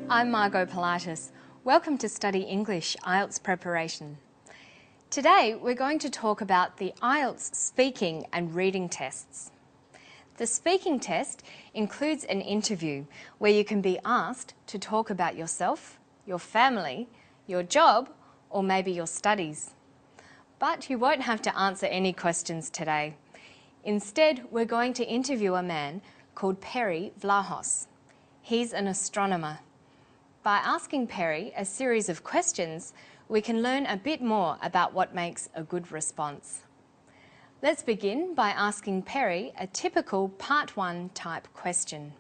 I'm Margot Pilatus. Welcome to Study English IELTS Preparation. Today we're going to talk about the IELTS speaking and reading tests. The speaking test includes an interview where you can be asked to talk about yourself, your family, your job, or maybe your studies. But you won't have to answer any questions today. Instead, we're going to interview a man called Perry Vlahos. He's an astronomer. By asking Perry a series of questions, we can learn a bit more about what makes a good response. Let's begin by asking Perry a typical Part 1 type question.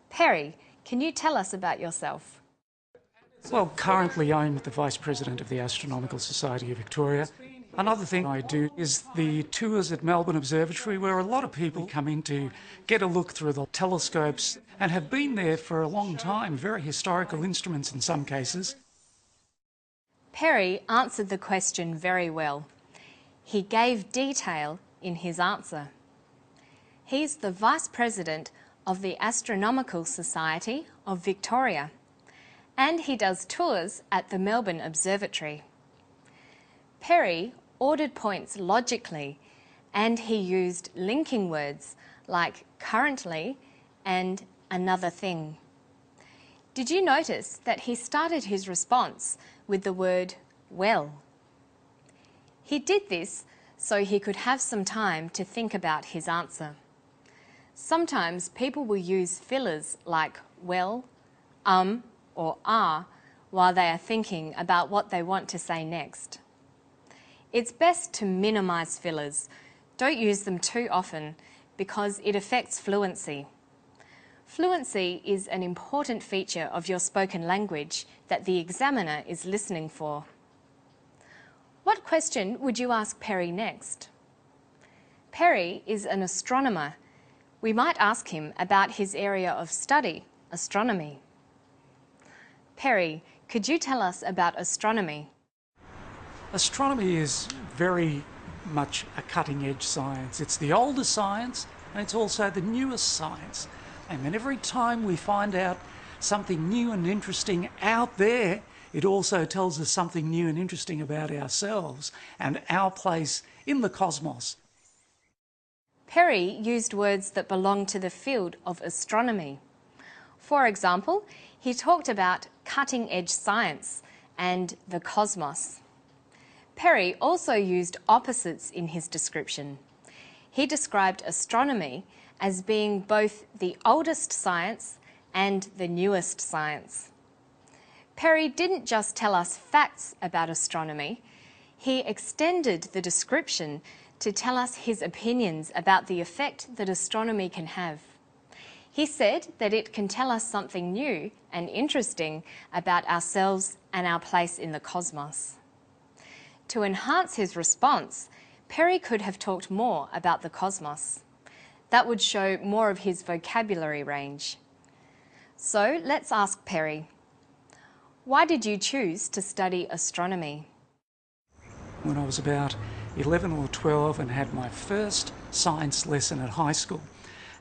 Perry, can you tell us about yourself? Well, currently I'm the Vice President of the Astronomical Society of Victoria. Another thing I do is the tours at Melbourne Observatory, where a lot of people come in to get a look through the telescopes and have been there for a long time, very historical instruments in some cases. Perry answered the question very well. He gave detail in his answer. He's the Vice President of the Astronomical Society of Victoria, and he does tours at the Melbourne Observatory. Perry ordered points logically, and he used linking words like currently and another thing. Did you notice that he started his response with the word well? He did this so he could have some time to think about his answer. Sometimes people will use fillers like well, or are while they are thinking about what they want to say next. It's best to minimise fillers. Don't use them too often because it affects fluency. Fluency is an important feature of your spoken language that the examiner is listening for. What question would you ask Perry next? Perry is an astronomer. We might ask him about his area of study, astronomy. Perry, could you tell us about astronomy? Astronomy is very much a cutting-edge science. It's the oldest science and it's also the newest science. And then every time we find out something new and interesting out there, it also tells us something new and interesting about ourselves and our place in the cosmos. Perry used words that belong to the field of astronomy. For example, he talked about cutting-edge science and the cosmos. Perry also used opposites in his description. He described astronomy as being both the oldest science and the newest science. Perry didn't just tell us facts about astronomy, he extended the description to tell us his opinions about the effect that astronomy can have. He said that it can tell us something new and interesting about ourselves and our place in the cosmos. To enhance his response, Perry could have talked more about the cosmos. That would show more of his vocabulary range. So let's ask Perry, why did you choose to study astronomy? When I was about 11 or 12 and had my first science lesson at high school,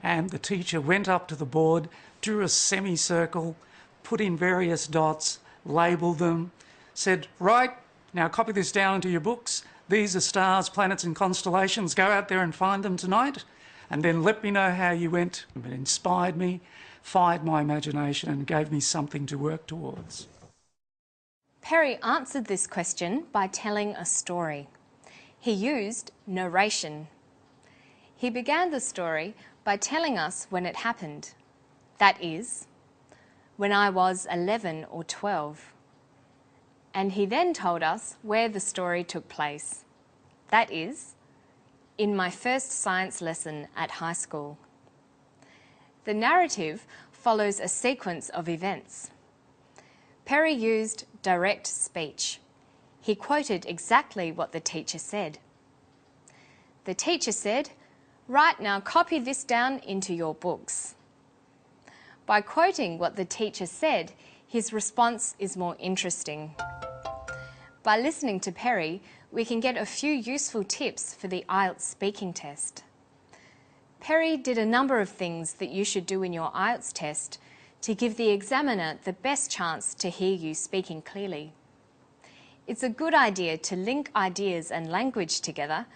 and the teacher went up to the board, drew a semicircle, put in various dots, labelled them, said, "Right, now copy this down into your books. These are stars, planets and constellations. Go out there and find them tonight. And then let me know how you went." It inspired me, fired my imagination and gave me something to work towards. Perry answered this question by telling a story. He used narration. He began the story by telling us when it happened. That is, when I was 11 or 12. And he then told us where the story took place. That is, in my first science lesson at high school. The narrative follows a sequence of events. Perry used direct speech. He quoted exactly what the teacher said. The teacher said, "Right, now copy this down into your books." By quoting what the teacher said, his response is more interesting. By listening to Perry, we can get a few useful tips for the IELTS speaking test. Perry did a number of things that you should do in your IELTS test to give the examiner the best chance to hear you speaking clearly. It's a good idea to link ideas and language together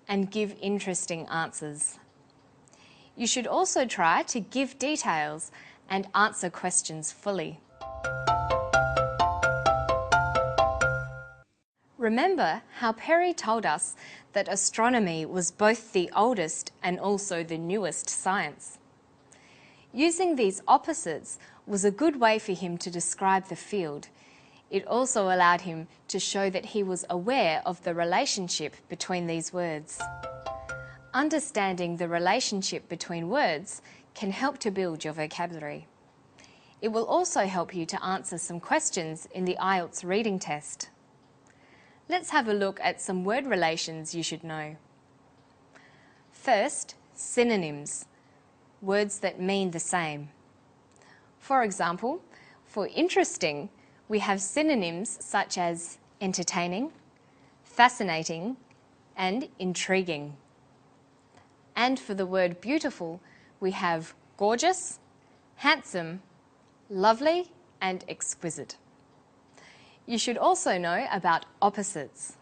and give interesting answers. You should also try to give details and answer questions fully. Remember how Perry told us that astronomy was both the oldest and also the newest science. Using these opposites was a good way for him to describe the field. It also allowed him to show that he was aware of the relationship between these words. Understanding the relationship between words can help to build your vocabulary. It will also help you to answer some questions in the IELTS reading test. Let's have a look at some word relations you should know. First, synonyms, words that mean the same. For example, for interesting, we have synonyms such as entertaining, fascinating, and intriguing. And for the word beautiful, we have gorgeous, handsome, lovely, and exquisite. You should also know about opposites.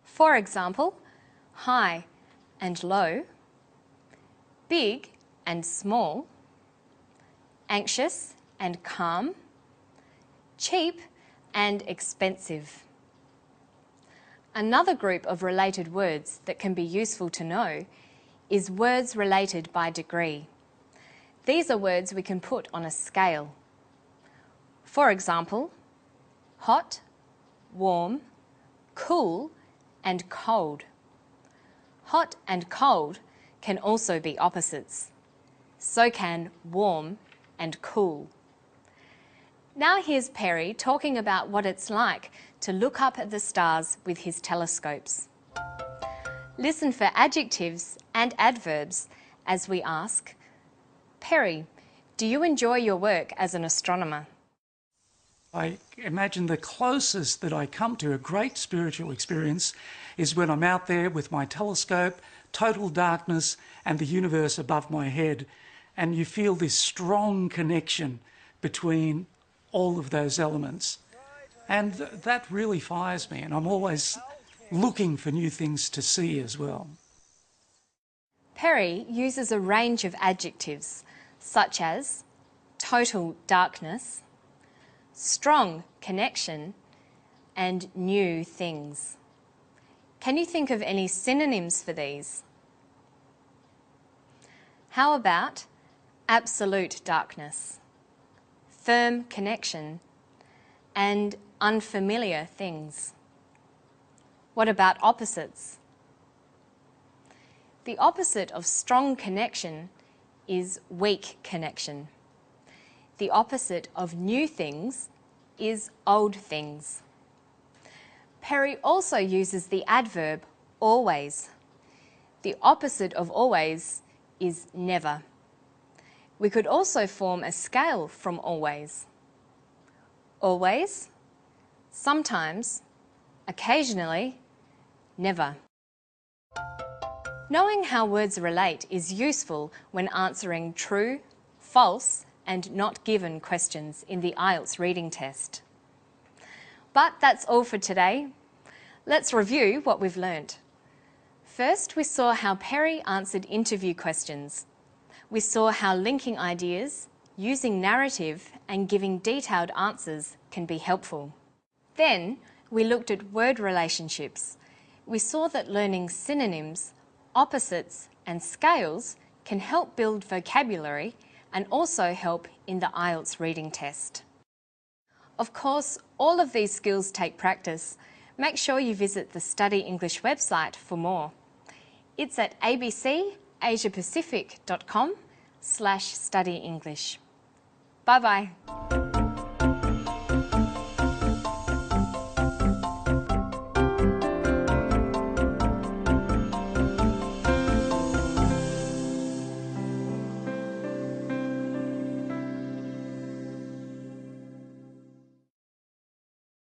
For example, high and low, big and small, anxious and calm, cheap and expensive. Another group of related words that can be useful to know is words related by degree. These are words we can put on a scale. For example, hot, warm, cool, and cold. Hot and cold can also be opposites. So can warm and cool. Now here's Perry talking about what it's like to look up at the stars with his telescopes. Listen for adjectives and adverbs as we ask, Perry, do you enjoy your work as an astronomer? I imagine the closest that I come to a great spiritual experience is when I'm out there with my telescope, total darkness, and the universe above my head, and you feel this strong connection between all of those elements. And that really fires me, and I'm always looking for new things to see as well. Perry uses a range of adjectives such as total darkness, strong connection, and new things. Can you think of any synonyms for these? How about absolute darkness, firm connection, and unfamiliar things? What about opposites? The opposite of strong connection is weak connection. The opposite of new things is old things. Perry also uses the adverb always. The opposite of always is never. We could also form a scale from always. Always, sometimes, occasionally, never. Knowing how words relate is useful when answering true, false, and not given questions in the IELTS reading test. But that's all for today. Let's review what we've learnt. First, we saw how Perry answered interview questions. We saw how linking ideas, using narrative, and giving detailed answers can be helpful. Then, we looked at word relationships. We saw that learning synonyms, opposites, and scales can help build vocabulary and also help in the IELTS reading test. Of course, all of these skills take practice. Make sure you visit the Study English website for more. It's at abcasiapacific.com/studyenglish. Bye-bye.